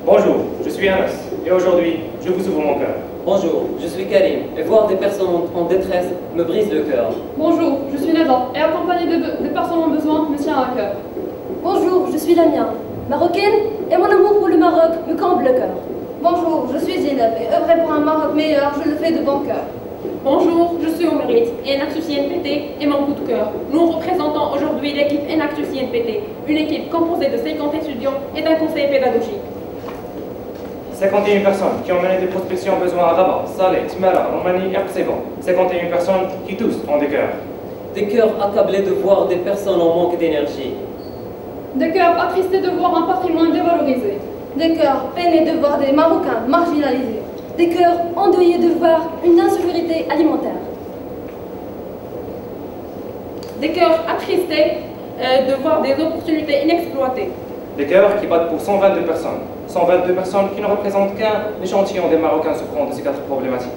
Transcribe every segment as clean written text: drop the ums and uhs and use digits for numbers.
Bonjour, je suis Anas et aujourd'hui, je vous ouvre mon cœur. Bonjour, je suis Karim et voir des personnes en détresse me brise le cœur. Bonjour, je suis Nada et accompagner des personnes en besoin me tient à cœur. Bonjour, je suis Lamia, marocaine et mon amour pour le Maroc me comble le cœur. Bonjour, je suis Zineb et œuvrer pour un Maroc meilleur, je le fais de bon cœur. Bonjour, je suis Omerite et Enactus INPT est mon coup de cœur. Nous représentons aujourd'hui l'équipe Enactus INPT, une équipe composée de 50 étudiants et d'un conseil pédagogique. 51 personnes qui ont mené des prospections besoin à Rabat, Salé, Tmara, Roumanie et Arceban. 51 personnes qui tous ont des cœurs. Des cœurs accablés de voir des personnes en manque d'énergie. Des cœurs attristés de voir un patrimoine dévalorisé. Des cœurs peinés de voir des Marocains marginalisés. Des cœurs endeuillés de voir une insécurité alimentaire. Des cœurs attristés de voir des opportunités inexploitées. Des cœurs qui battent pour 122 personnes. 122 personnes qui ne représentent qu'un échantillon des Marocains souffrant de ces 4 problématiques.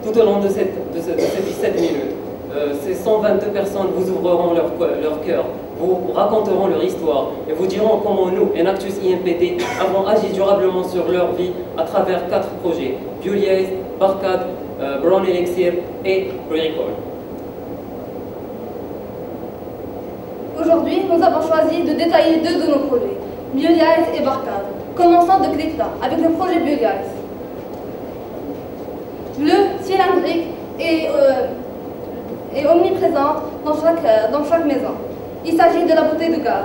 Tout au long de ces 17 minutes, ces 122 personnes vous ouvriront leur cœur, vous raconteront leur histoire et vous diront comment nous, Enactus INPT, avons agi durablement sur leur vie à travers 4 projets, Bioliaise, Barcade, Brown Elixir et Recall. Aujourd'hui, nous avons choisi de détailler 2 de nos projets, Bioliaise et Barcade. Commençons de Clifla avec le projet Bioliaise. Bleu, cylindrique et omniprésente dans chaque maison. Il s'agit de la bouteille de gaz.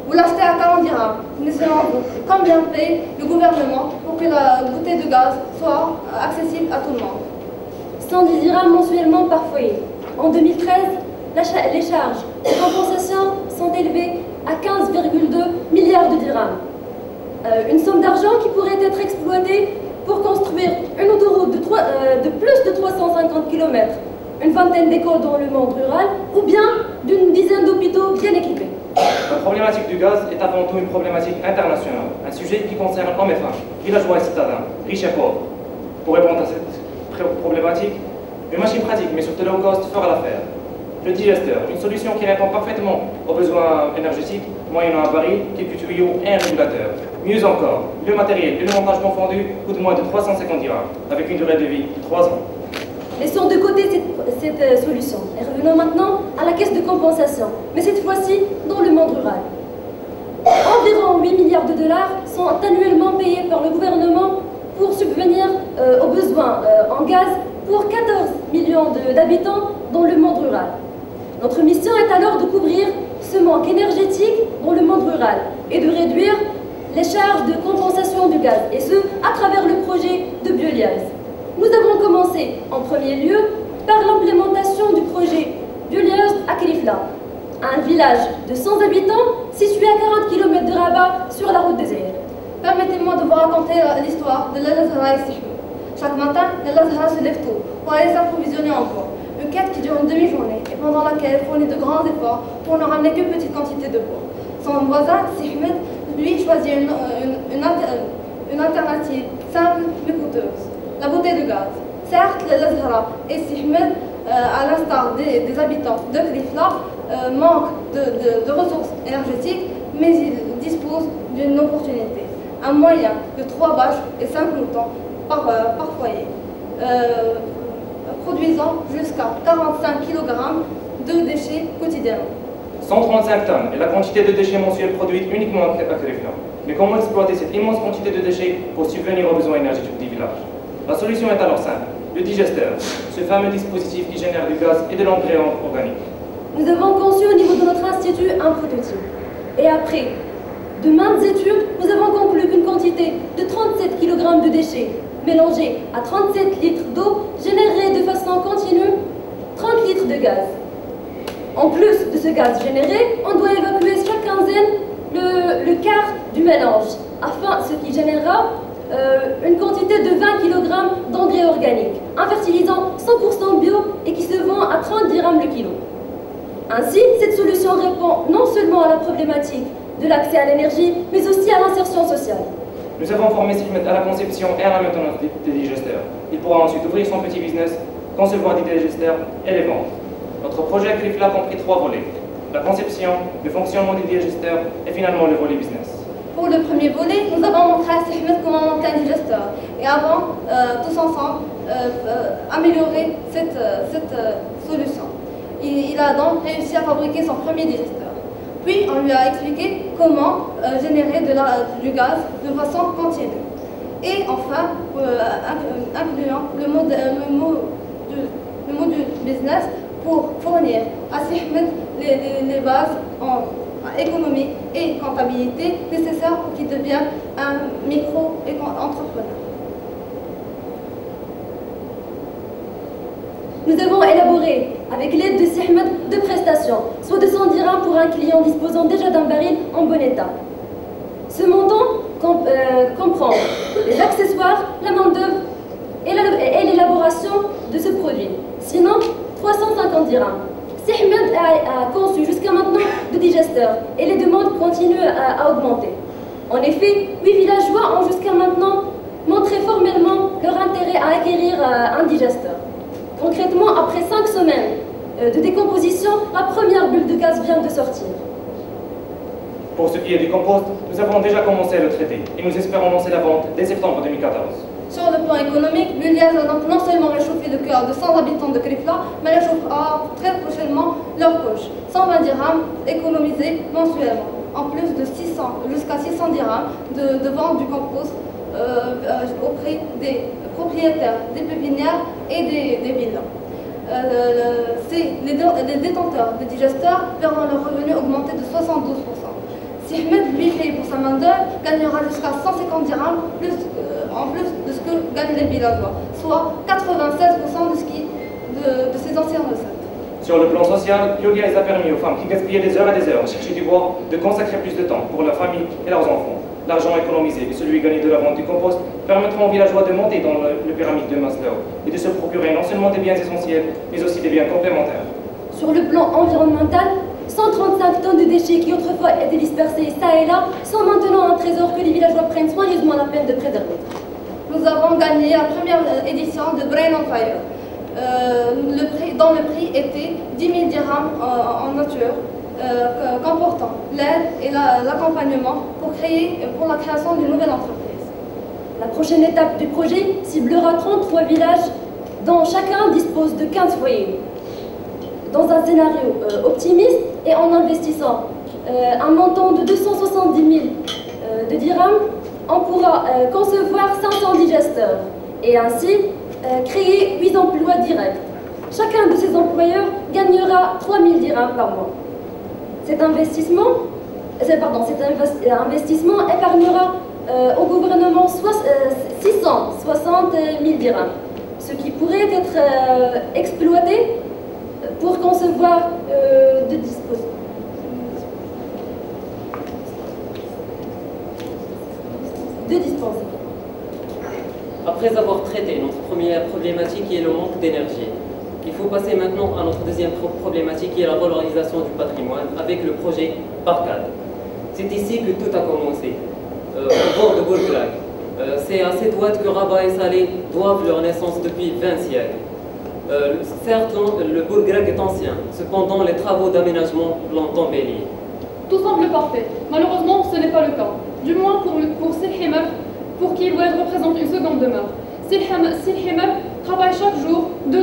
Vous l'achetez à 40 dirhams. Mais selon vous, combien paye le gouvernement pour que la bouteille de gaz soit accessible à tout le monde? 110 dirhams mensuellement par foyer. En 2013, les charges de compensation sont élevées à 15,2 milliards de dirhams. Une somme d'argent qui pourrait être exploitée pour construire une autoroute de plus de 350 km, une vingtaine d'écoles dans le monde rural ou bien d'une dizaine d'hôpitaux bien équipés. La problématique du gaz est avant tout une problématique internationale, un sujet qui concerne hommes et femmes, villageois et citadins, riches et pauvres. Pour répondre à cette problématique, une machine pratique mais surtout low cost fera l'affaire. Le digesteur, une solution qui répond parfaitement aux besoins énergétiques, moyennant un baril, quelques tuyaux et un régulateur. Mieux encore, le matériel et le montage confondu coûtent moins de 350 dirhams, avec une durée de vie de 3 ans. Laissons de côté cette solution et revenons maintenant à la caisse de compensation, mais cette fois-ci dans le monde rural. Environ 8 milliards de dollars sont annuellement payés par le gouvernement pour subvenir aux besoins en gaz pour 14 millions d'habitants dans le monde rural. Notre mission est alors de couvrir ce manque énergétique dans le monde rural et de réduire les charges de compensation du gaz, et ce, à travers le projet de Bioliaise. Nous avons commencé, en premier lieu, par l'implémentation du projet Bioliaise à Clifla, un village de 100 habitants situé à 40 km de Rabat sur la route des Aïrs. Permettez-moi de vous raconter l'histoire de l'Al-Azhara et Sihmi. Chaque matin, l'Al-Azhara se lève tôt pour aller s'approvisionner en bois. Une quête qui dure une demi-journée et pendant laquelle elle fournit de grands efforts pour ne ramener qu'une petite quantité de bois. Son voisin, Sihmed, lui, choisit une alternative simple mais coûteuse, la bouteille de gaz. Certes, l'Azhara et Sihmed, à l'instar des habitants de Clifla, manquent de ressources énergétiques, mais ils disposent d'une opportunité, un moyen de 3 vaches et 5 moutons par foyer, produisant jusqu'à 45 kg de déchets quotidiennement. 135 tonnes est la quantité de déchets mensuels produite uniquement à Clifla. Mais comment exploiter cette immense quantité de déchets pour subvenir aux besoins énergétiques du village? La solution est alors simple, le digesteur, ce fameux dispositif qui génère du gaz et de l'engrais organique. Nous avons conçu au niveau de notre institut un prototype. Et après de maintes études, nous avons conclu qu'une quantité de 37 kg de déchets mélangés à 37 litres d'eau générerait de façon continue 30 litres de gaz. En plus de ce gaz généré, on doit évacuer chaque quinzaine le quart du mélange, ce qui générera une quantité de 20 kg d'engrais organiques, un fertilisant 100% bio et qui se vend à 30 dirhams le kilo. Ainsi, cette solution répond non seulement à la problématique de l'accès à l'énergie, mais aussi à l'insertion sociale. Nous avons formé Sihmed à la conception et à la maintenance des digesteurs. Il pourra ensuite ouvrir son petit business, concevoir des digesteurs et les vendre. Notre projet Clifla compris 3 volets. La conception, le fonctionnement des digesteurs et finalement le volet business. Pour le premier volet, nous avons montré à Ahmed comment monter un digesteur et avant, tous ensemble, améliorer cette solution. Il a donc réussi à fabriquer son premier digesteur. Puis, on lui a expliqué comment générer du gaz de façon continue. Et enfin, incluant le module business pour fournir à Ahmed les bases en économie et comptabilité nécessaires pour qu'il devienne un micro-entrepreneur. Nous avons élaboré, avec l'aide de Ahmed, deux prestations, soit 200 dirhams pour un client disposant déjà d'un baril en bon état. Ce montant comprend les accessoires, la main-d'œuvre et l'élaboration de ce produit. Sinon, 350 dirhams. Ahmed a conçu jusqu'à maintenant de digesteurs et les demandes continuent à augmenter. En effet, 8 villageois ont jusqu'à maintenant montré formellement leur intérêt à acquérir un digesteur. Concrètement, après 5 semaines de décomposition, la première bulle de gaz vient de sortir. Pour ce qui est du compost, nous avons déjà commencé à le traiter et nous espérons lancer la vente dès septembre 2014. Sur le plan économique, Buliaz va donc non seulement réchauffer le cœur de 100 habitants de Krifla, mais réchauffera très prochainement leur poche. 120 dirhams économisés mensuellement, en plus de jusqu'à 600 dirhams de vente du compost auprès des propriétaires des pépinières et des villas. Les détenteurs de digesteurs verront leur revenu augmenter de 72%. Si Ahmed, lui, payé pour sa main-d'œuvre, gagnera jusqu'à 150 dirhams en plus de ce que gagnent les villageois, soit 96% de ses anciennes recettes. Sur le plan social, Bioliase a permis aux femmes qui gaspillaient des heures et des heures à chercher du bois de consacrer plus de temps pour leur famille et leurs enfants. L'argent économisé et celui gagné de la vente du compost permettront aux villageois de monter dans le pyramide de Maslow et de se procurer non seulement des biens essentiels, mais aussi des biens complémentaires. Sur le plan environnemental, 135 tonnes de déchets qui autrefois étaient dispersés ça et là sont maintenant un trésor que les villageois prennent soigneusement la peine de préserver. Nous avons gagné la première édition de Brain on Fire, dont le prix était 10 000 dirhams en nature, comportant l'aide et l'accompagnement pour la création d'une nouvelle entreprise. La prochaine étape du projet ciblera 33 villages dont chacun dispose de 15 foyers. Dans un scénario optimiste et en investissant un montant de 270 000 de dirhams, on pourra concevoir 500 digesteurs et ainsi créer 8 emplois directs. Chacun de ces employeurs gagnera 3 000 dirhams par mois. Cet investissement épargnera au gouvernement 660 000 dirhams, ce qui pourrait être exploité pour concevoir deux dispositifs. Après avoir traité notre première problématique qui est le manque d'énergie, il faut passer maintenant à notre deuxième problématique qui est la valorisation du patrimoine avec le projet Barkhad. C'est ici que tout a commencé, au bord de Bourgrag. C'est à cette ouate que Rabat et Salé doivent leur naissance depuis 20 siècles. Certes, le Bourgrag est ancien, cependant les travaux d'aménagement l'ont embelli. Tout semble parfait. Malheureusement, ce n'est pas le cas. Du moins pour Silhimer, pour qui l'ouest représente une seconde demeure. Silhimer travaille chaque jour 2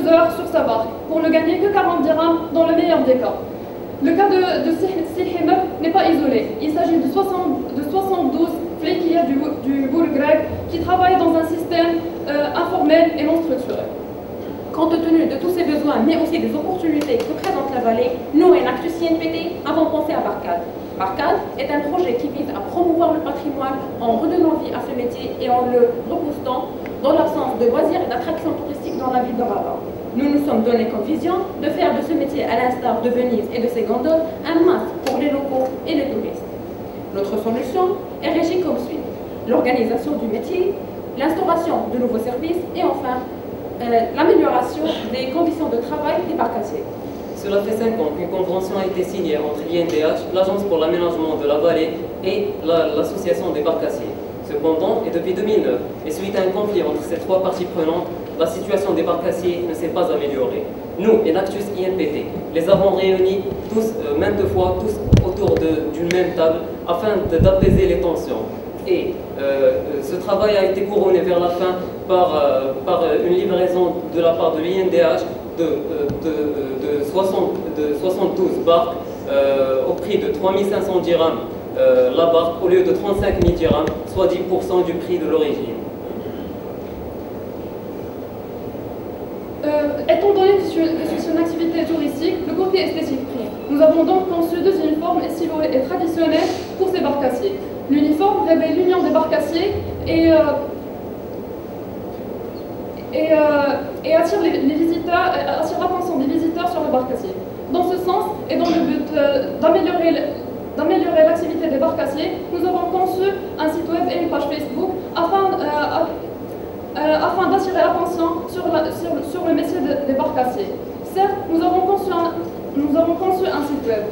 heures sur sa barque pour ne gagner que 40 dirhams dans le meilleur des cas. Le cas de Silhimer n'est pas isolé. Il s'agit de 72 fléquillas du Bourgrag qui travaillent dans un système informel et non structuré. Compte tenu de tous ces besoins, mais aussi des opportunités que présente la vallée, nous, Enactus INPT, avons pensé à Barkhad. Barkhad est un projet qui vise à promouvoir le patrimoine en redonnant vie à ce métier et en le reboostant dans l'absence de loisirs et d'attractions touristiques dans la ville de Rabat. Nous nous sommes donné comme vision de faire de ce métier, à l'instar de Venise et de ses gondoles, un must pour les locaux et les touristes. Notre solution est régie comme suit: l'organisation du métier, l'instauration de nouveaux services et enfin l'amélioration des conditions de travail des barcassiers. Cela fait 5 ans qu'une convention a été signée entre l'INDH, l'Agence pour l'aménagement de la vallée et l'Association des barcassiers. Cependant, et depuis 2009, et suite à un conflit entre ces 3 parties prenantes, la situation des barcassiers ne s'est pas améliorée. Nous, Enactus INPT, les avons réunis tous, maintes fois, tous autour d'une même table, afin d'apaiser les tensions. Et ce travail a été couronné vers la fin par une livraison de la part de l'INDH de 72 barques au prix de 3500 dirhams la barque au lieu de 35 000 dirhams, soit 10% du prix de l'origine. Étant donné que c'est une activité touristique, le côté esthétique prime. Nous avons donc conçu deux uniformes silhouettes et traditionnels pour ces barcassiers. L'uniforme révèle l'union des barcassiers et attire l'attention des visiteurs sur le barcassier. Dans ce sens, et dans le but d'améliorer l'activité des barcassiers, nous avons conçu un site web et une page Facebook afin d'attirer l'attention sur le métier des barcassiers. Certes, nous avons conçu un site web,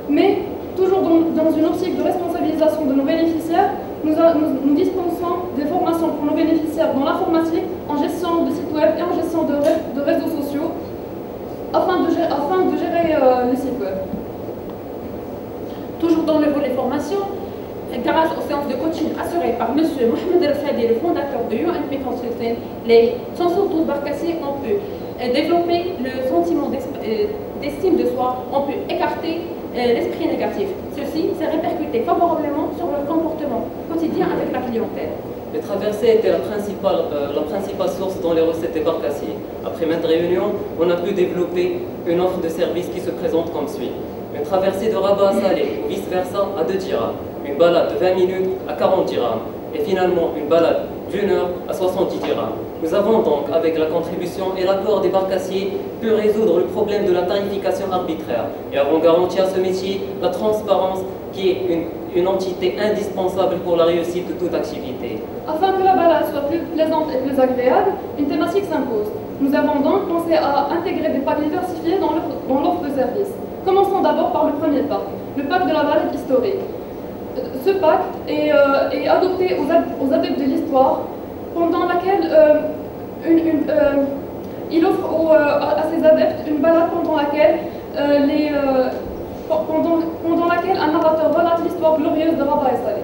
mais toujours dans une optique de responsabilisation de nos bénéficiaires, nous dispensons des formations pour nos bénéficiaires dans l'informatique, en gestion de sites web et en gestion de réseaux sociaux, afin de gérer le site web. Toujours dans le volet formation, grâce aux séances de coaching assurées par M. Mohamed El-Fadi, le fondateur de UNP Consulting, les 112 barcassiers ont pu développer le sentiment d'estime de soi, ont pu écarter l'esprit négatif. Ceci s'est répercuté favorablement sur leur comportement quotidien avec la clientèle. Les traversées étaient la principale source dans les recettes des barcassiers. Après maintes réunions, on a pu développer une offre de service qui se présente comme suit. Une traversée de Rabat à Salé, ou vice-versa, à 2 dirhams. Une balade de 20 minutes à 40 dirhams. Et finalement, une balade d'1 heure à 70 dirhams. Nous avons donc, avec la contribution et l'accord des barcassiers, pu résoudre le problème de la tarification arbitraire et avons garanti à ce métier la transparence qui est une entité indispensable pour la réussite de toute activité. Afin que la balade soit plus plaisante et plus agréable, une thématique s'impose. Nous avons donc pensé à intégrer des packs diversifiés dans l'offre de service. Commençons d'abord par le premier pack, le pack de la balade historique. Ce pack est adopté aux adeptes de l'histoire, pendant laquelle il offre à ses adeptes une balade pendant laquelle un narrateur relate l'histoire glorieuse de Rabat et Salé.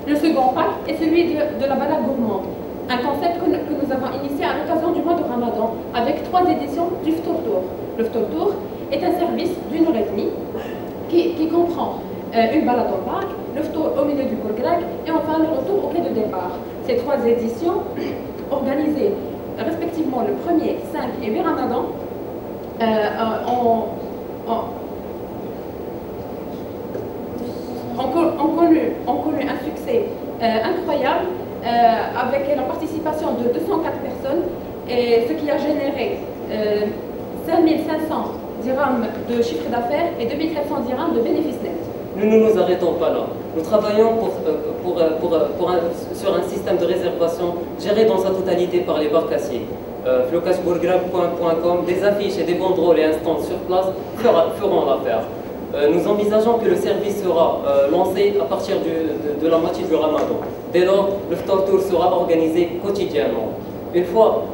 Le second pack est celui de la balade gourmande, un concept que nous avons initié à l'occasion du mois de Ramadan avec 3 éditions du Ftour Tour. Le Ftour Tour est un service d'1 heure et demie qui comprend une balade au parc, le Ftour au milieu du cours grec et enfin le retour au quai de départ. Ces 3 éditions, organisées respectivement le 1er, 5 et 8 Ramadan, ont connu un succès incroyable avec la participation de 204 personnes, et ce qui a généré 5500 dirhams de chiffre d'affaires et 2400 dirhams de bénéfices nets. Nous ne nous arrêtons pas là. Nous travaillons sur un système de réservation géré dans sa totalité par les barcassiers. Flocasbourgrab.com, des affiches et des banderoles et instances sur place feront l'affaire. Nous envisageons que le service sera lancé à partir de la moitié du Ramadan. Dès lors, le Ftour Tour sera organisé quotidiennement. Une fois,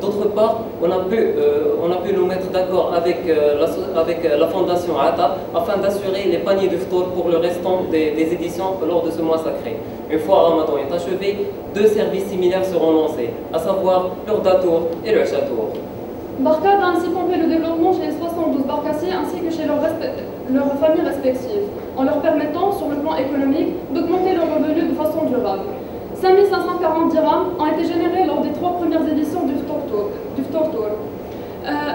d'autre part, on a pu nous mettre d'accord avec la fondation ATA afin d'assurer les paniers de Ftour pour le restant des éditions lors de ce mois sacré. Une fois Ramadan est achevé, 2 services similaires seront lancés, à savoir le Datour et le Chatour. Barcade a ainsi pompé le développement chez les 72 barcassiers ainsi que chez leurs familles respectives, en leur permettant, sur le plan économique, d'augmenter leurs revenus de façon durable. 5540 dirhams ont été générés lors des 3 premières éditions du Ftour Tour.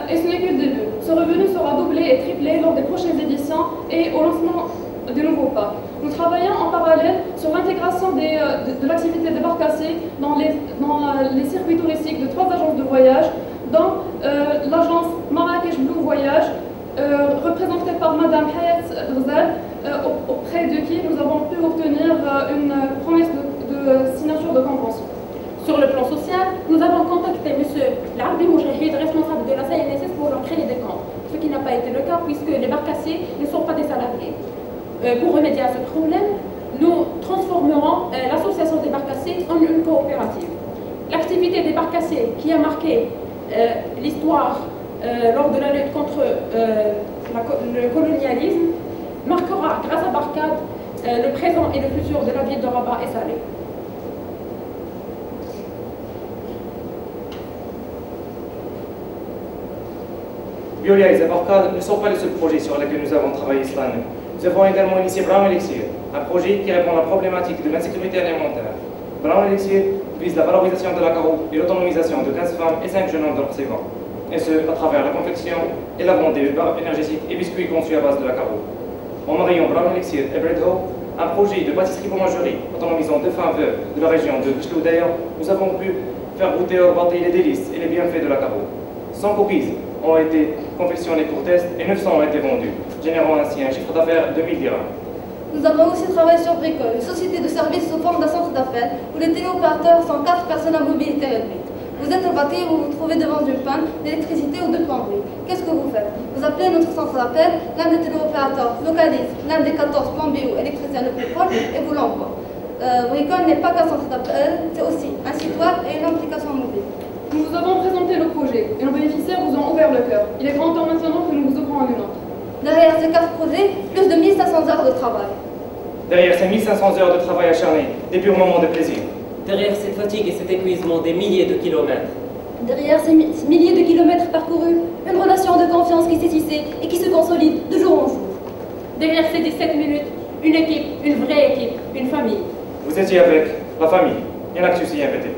Et ce n'est que le début. Ce revenu sera doublé et triplé lors des prochaines éditions et au lancement des nouveaux packs. Nous travaillons en parallèle sur l'intégration de l'activité des barcassiers dans les circuits touristiques de 3 agences de voyage, dont l'agence Marrakech Blue Voyage, représentée par Madame Hayat Ghazal, auprès de qui nous avons pu obtenir une promesse de signature de convention. Sur le plan social, nous avons contacté M. Larbi Moujahid, responsable de la CNSS, pour leur créer des comptes, ce qui n'a pas été le cas puisque les barcassiers ne sont pas des salariés. Pour remédier à ce problème, nous transformerons l'association des barcassiers en une coopérative. L'activité des barcassiers qui a marqué l'histoire lors de la lutte contre le colonialisme marquera, grâce à Barcade, le présent et le futur de la ville de Rabat et Salé. Biolia et Zabarka ne sont pas les seuls projets sur lesquels nous avons travaillé cette année. Nous avons également initié Brown Elixir, un projet qui répond à la problématique de l'insécurité alimentaire. Brown Elixir vise la valorisation de la carotte et l'autonomisation de 15 femmes et 5 jeunes hommes d'observants, et ce, à travers la confection et la vente des barres énergétiques et biscuits conçus à base de la carotte. En mariant Brown Elixir et Bread Hope, un projet de pâtisserie boulangerie autonomisant 2 femmes veuves de la région de Kishloudaya, nous avons pu faire goûter au bâti les délices et les bienfaits de la carotte. 100 cookies ont été confectionnés pour test et 900 ont été vendus, générant ainsi un chiffre d'affaires de 1000 dirhams. Nous avons aussi travaillé sur Bricole, une société de services sous forme d'un centre d'appel où les téléopérateurs sont 4 personnes à mobilité réduite. Vous êtes au bâti où vous vous trouvez devant une panne d'électricité ou de plomberie. Qu'est-ce que vous faites? Vous appelez notre centre d'appel, l'un des téléopérateurs localise l'un des 14 plombiers ou électriciens le plus proche et vous l'envoie. Bricole n'est pas qu'un centre d'appel, c'est aussi un site web et une application mobile. Nous vous avons présenté le projet et nos bénéficiaires vous ont ouvert le cœur. Il est grand temps maintenant que nous vous ouvrons un autre. Derrière ces 4 projets, plus de 1500 heures de travail. Derrière ces 1500 heures de travail acharné, des purs moments de plaisir. Derrière cette fatigue et cet épuisement, des milliers de kilomètres. Derrière ces milliers de kilomètres parcourus, une relation de confiance qui s'est tissée et qui se consolide de jour en jour. Derrière ces 17 minutes, une équipe, une vraie équipe, une famille. Vous étiez avec la famille, Yanactus IMPT.